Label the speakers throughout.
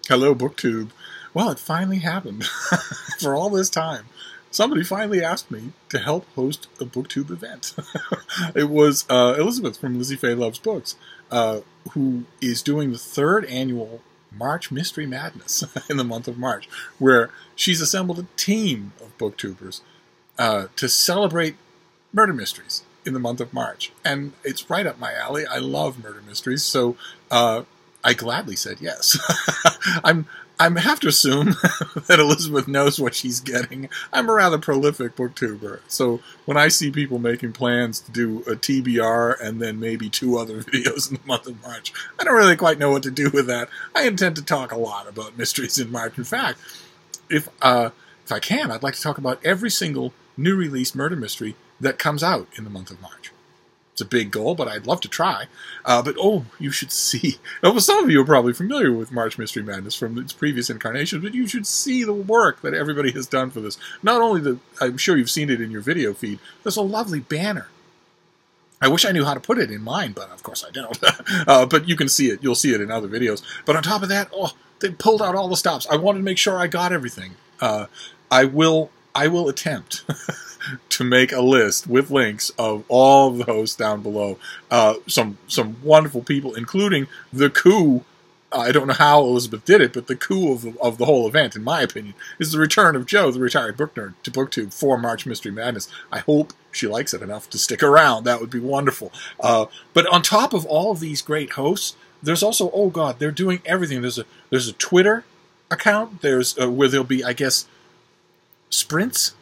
Speaker 1: Hello, BookTube. Well, it finally happened. For all this time, somebody finally asked me to help host a BookTube event. It was Elizabeth from LizziefayeLovesBooks, who is doing the 3rd annual March Mystery Madness in the month of March, where she's assembled a team of booktubers to celebrate murder mysteries in the month of March. And it's right up my alley. I love murder mysteries, so I gladly said yes. I have to assume that Elizabeth knows what she's getting. I'm a rather prolific booktuber, so when I see people making plans to do a TBR and then maybe 2 other videos in the month of March, I don't really quite know what to do with that. I intend to talk a lot about mysteries in March. In fact, if I can, I'd like to talk about every single new release murder mystery that comes out in the month of March. It's a big goal, but I'd love to try. But you should see. Well, some of you are probably familiar with March Mystery Madness from its previous incarnations, but you should see the work that everybody has done for this. Not only I'm sure you've seen it in your video feed, there's a lovely banner. I wish I knew how to put it in mine, but of course I don't. But you can see it. You'll see it in other videos. But on top of that, they pulled out all the stops. I wanted to make sure I got everything. I will attempt to make a list with links of all of the hosts down below. Some wonderful people, including the coup. I don't know how Elizabeth did it, but the coup of the whole event, in my opinion, is the return of Joe, the retired book nerd, to BookTube for March Mystery Madness. I hope she likes it enough to stick around. That would be wonderful. But on top of all of these great hosts, there's also, oh God, they're doing everything. There's a Twitter account. There's where there'll be, I guess, sprints.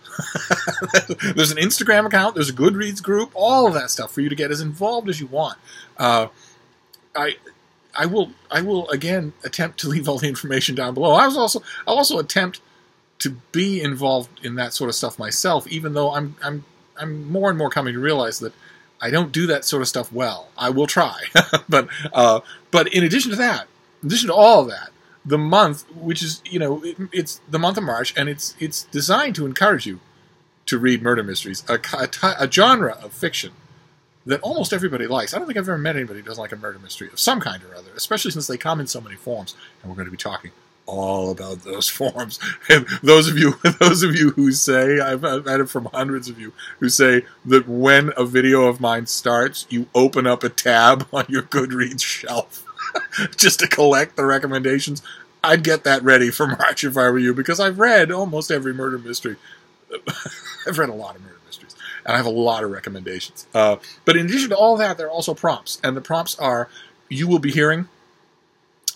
Speaker 1: There's an Instagram account. There's a Goodreads group. All of that stuff for you to get as involved as you want. I will again attempt to leave all the information down below. I'll also attempt to be involved in that sort of stuff myself, even though I'm more and more coming to realize that I don't do that sort of stuff well. I will try, but in addition to that, in addition to all of that, the month, which is, it's the month of March, and it's designed to encourage you to read murder mysteries, a genre of fiction that almost everybody likes. I don't think I've ever met anybody who doesn't like a murder mystery of some kind or other, especially since they come in so many forms, and we're going to be talking all about those forms. And those of you who say, I've had it from hundreds of you, who say that when a video of mine starts, you open up a tab on your Goodreads shelf just to collect the recommendations. I'd get that ready for March if I were you, because I've read almost every murder mystery. I've read a lot of murder mysteries, and I have a lot of recommendations. But in addition to all that, there are also prompts, and the prompts are, you will be hearing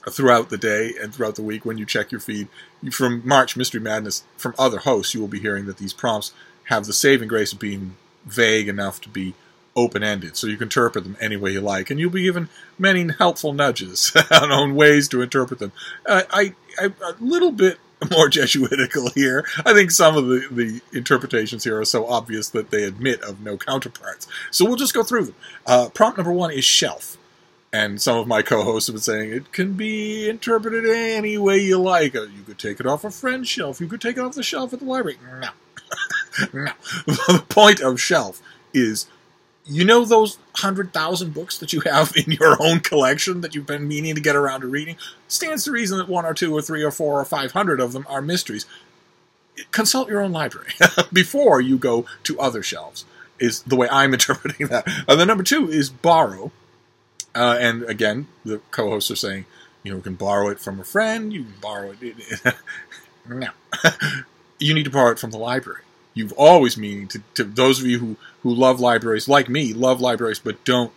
Speaker 1: throughout the day and throughout the week when you check your feed from March Mystery Madness from other hosts. You will be hearing that these prompts have the saving grace of being vague enough to be open-ended, so you can interpret them any way you like, and you'll be given many helpful nudges on ways to interpret them. I'm a little bit more Jesuitical here. I think some of the interpretations here are so obvious that they admit of no counterparts. So we'll just go through them. Prompt number 1 is shelf. And some of my co-hosts have been saying it can be interpreted any way you like. You could take it off a friend's shelf. You could take it off the shelf at the library. No. No. The point of shelf is, those 100,000 books that you have in your own collection that you've been meaning to get around to reading? Stands to reason that 1 or 2 or 3 or 4 or 500 of them are mysteries. Consult your own library before you go to other shelves, is the way I'm interpreting that. The number 2 is borrow. And again, the co-hosts are saying, you can borrow it from a friend, you can borrow it. No. You need to borrow it from the library. You've always meaning to those of you who love libraries, like me, love libraries, but don't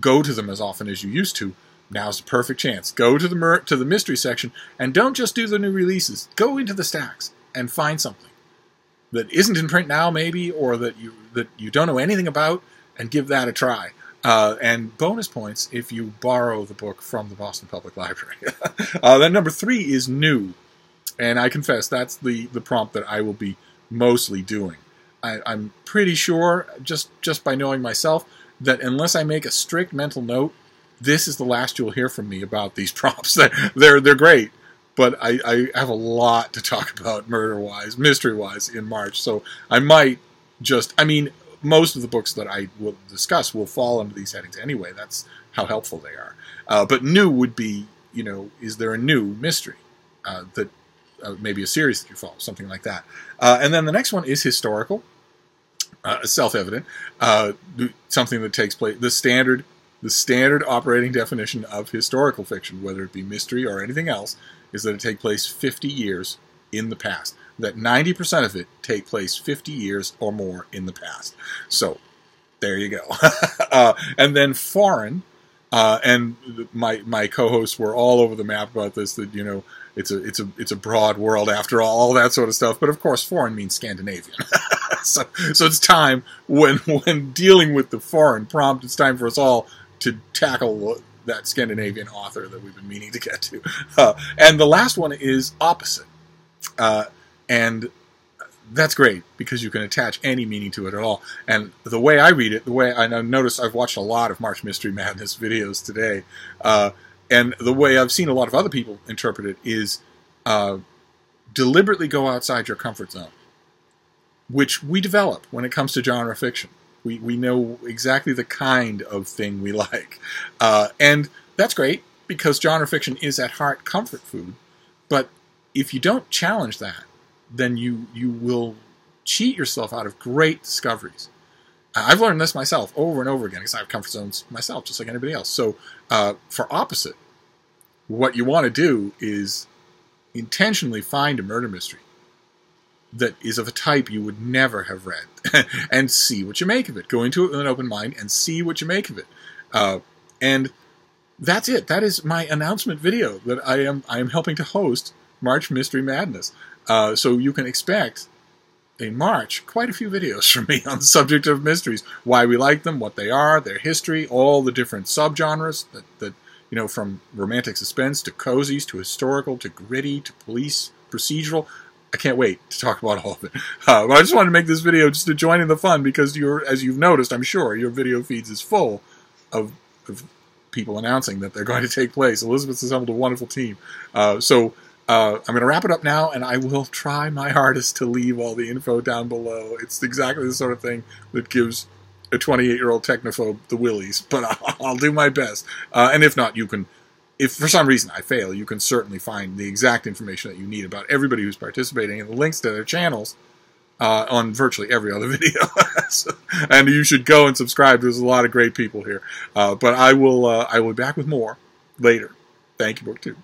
Speaker 1: go to them as often as you used to. Now's the perfect chance. Go to the mystery section, and don't just do the new releases. Go into the stacks and find something that isn't in print now, maybe, or that you don't know anything about, and give that a try. And bonus points if you borrow the book from the Boston Public Library. Then number 3 is new, and I confess that's the prompt that I will be mostly doing. I'm pretty sure, just by knowing myself, that unless I make a strict mental note, this is the last you'll hear from me about these prompts. They're great, but I have a lot to talk about murder-wise, mystery-wise in March, so I might most of the books that I will discuss will fall under these headings anyway. That's how helpful they are. But new would be, is there a new mystery? maybe a series that you follow, something like that. And then the next one is historical, self-evident, something that takes place, the standard operating definition of historical fiction, whether it be mystery or anything else, is that it takes place 50 years in the past. That 90% of it take place 50 years or more in the past. So, there you go. And then foreign, and my co-hosts were all over the map about this, that, you know, it's a broad world after all that sort of stuff. But of course, foreign means Scandinavian. so it's time, when dealing with the foreign prompt, it's time for us all to tackle that Scandinavian author that we've been meaning to get to. And the last one is opposite. And that's great, because you can attach any meaning to it at all. And the way I read it, the way I notice, I've watched a lot of March Mystery Madness videos today, and the way I've seen a lot of other people interpret it is deliberately go outside your comfort zone, which we develop when it comes to genre fiction. We know exactly the kind of thing we like. And that's great, because genre fiction is at heart comfort food. But if you don't challenge that, then you will cheat yourself out of great discoveries. I've learned this myself over and over again, because I have comfort zones myself, just like anybody else. So for opposite, what you want to do is intentionally find a murder mystery that is of a type you would never have read, and see what you make of it. Go into it with an open mind and see what you make of it. And that's it. That is my announcement video that I am helping to host March Mystery Madness. So you can expect in March quite a few videos from me on the subject of mysteries, why we like them, what they are, their history, all the different subgenres that you know, from romantic suspense to cozies to historical to gritty to police procedural. I can't wait to talk about all of it. But I just wanted to make this video just to join in the fun, because as you've noticed, I'm sure, your video feeds is full of people announcing that they're going to take place. Elizabeth's assembled a wonderful team. So I'm going to wrap it up now, and I will try my hardest to leave all the info down below. It's exactly the sort of thing that gives a 28-year-old technophobe the willies, but I'll do my best. And if not, you can... If for some reason I fail, you can certainly find the exact information that you need about everybody who's participating and the links to their channels on virtually every other video. And you should go and subscribe. There's a lot of great people here. But I will be back with more later. Thank you, BookTube.